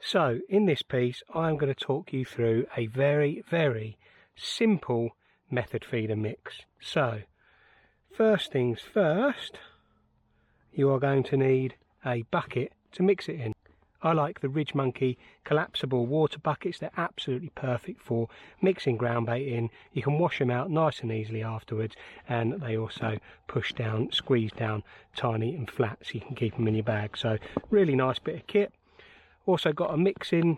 So in this piece I'm going to talk you through a very simple method feeder mix. So first things first, you are going to need a bucket to mix it in. I like the Ridge Monkey collapsible water buckets. They're absolutely perfect for mixing ground bait in. You can wash them out nice and easily afterwards, and they also squeeze down tiny and flat, so you can keep them in your bag. So really nice bit of kit. Also got a mixing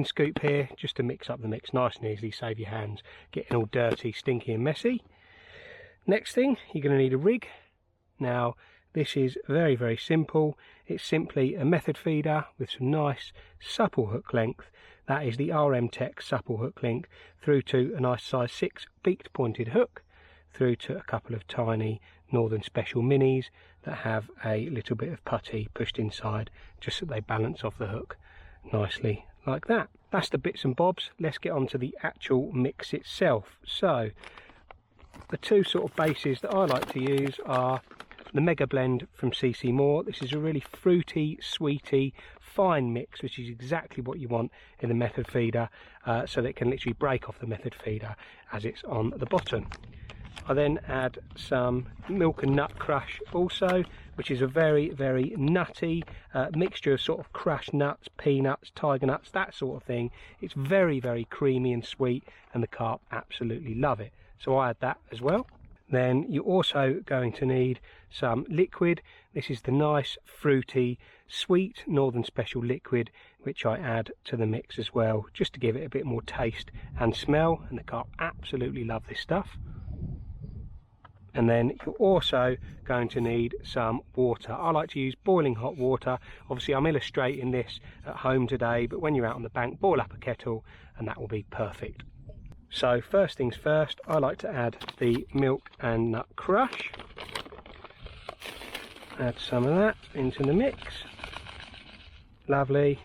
scoop here, just to mix up the mix nice and easily, save your hands getting all dirty, stinky and messy. Next thing, you're going to need a rig. Now this is very simple. It's simply a method feeder with some nice supple hook length. That is the RM Tech supple hook length, through to a nice size 6 beaked pointed hook, through to a couple of tiny Northern Special minis that have a little bit of putty pushed inside, just so they balance off the hook nicely like that. That's the bits and bobs. Let's get on to the actual mix itself. So the two sort of bases that I like to use are the Mega Blend from CC Moore. This is a really fruity, sweety, fine mix, which is exactly what you want in the method feeder, so that it can literally break off the method feeder as it's on the bottom. I then add some Milk and Nut Crush also, which is a very nutty mixture of sort of crushed nuts, peanuts, tiger nuts, that sort of thing. It's very creamy and sweet, and the carp absolutely love it. So I add that as well. Then you're also going to need some liquid. This is the nice fruity sweet Northern Special liquid, which I add to the mix as well, just to give it a bit more taste and smell, and the carp absolutely love this stuff. And then you're also going to need some water. I like to use boiling hot water. Obviously I'm illustrating this at home today, but when you're out on the bank, boil up a kettle and that will be perfect. So first things first, I like to add the Milk and Nut Crush. Add some of that into the mix. Lovely,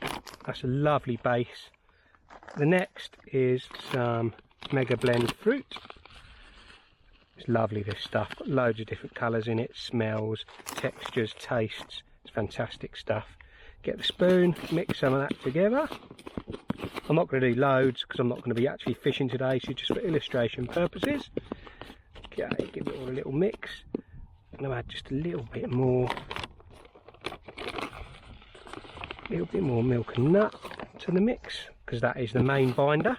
that's a lovely base. The next is some Mega Blend fruit. It's lovely, this stuff, got loads of different colours in it, smells, textures, tastes. It's fantastic stuff. Get the spoon, mix some of that together. I'm not going to do loads because I'm not going to be actually fishing today, so just for illustration purposes. Okay, give it all a little mix. I'm going to add just a little bit more milk and nut to the mix, because that is the main binder.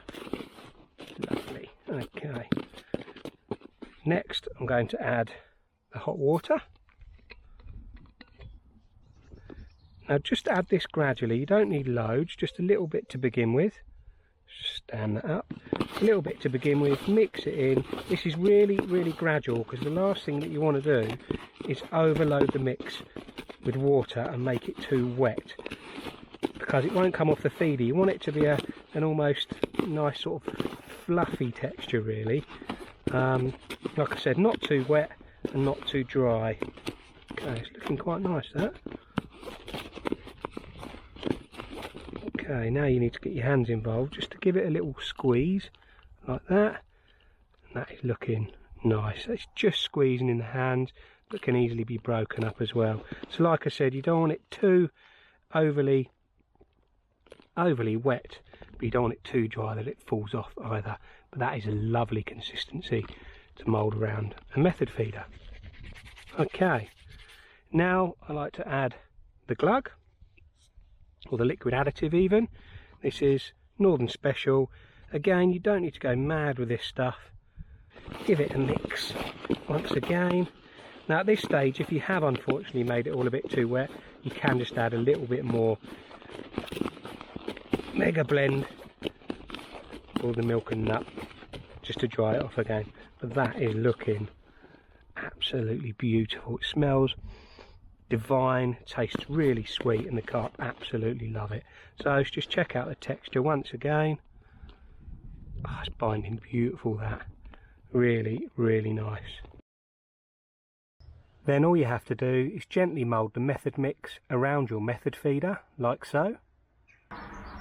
Lovely. Okay. Next, I'm going to add the hot water. Now just add this gradually, you don't need loads, just a little bit to begin with. Stand that up, a little bit to begin with, mix it in. This is really gradual, because the last thing that you want to do is overload the mix with water and make it too wet, because it won't come off the feeder. You want it to be an almost nice sort of fluffy texture really. Like I said, not too wet and not too dry. Okay, it's looking quite nice that. Okay, now you need to get your hands involved just to give it a little squeeze like that, and that is looking nice. It's just squeezing in the hands, but can easily be broken up as well. So like I said, you don't want it too overly wet, but you don't want it too dry that it falls off either. But that is a lovely consistency to mould around a method feeder. Okay, now I like to add the glug, or the liquid additive even. This is Northern Special. Again, you don't need to go mad with this stuff. Give it a mix once again. Now at this stage, if you have unfortunately made it all a bit too wet, you can just add a little bit more Mega Blend or the Milk and Nut just to dry it off again. But that is looking absolutely beautiful. It smells divine, tastes really sweet, and the carp absolutely love it. So let's just check out the texture once again. Oh, it's binding beautiful, that. Really nice. Then all you have to do is gently mould the method mix around your method feeder like so,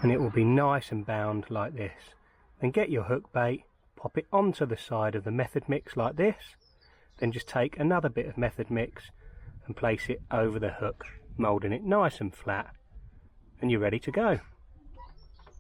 and it will be nice and bound like this. Then get your hook bait, pop it onto the side of the method mix like this, then just take another bit of method mix and place it over the hook, moulding it nice and flat, and you're ready to go.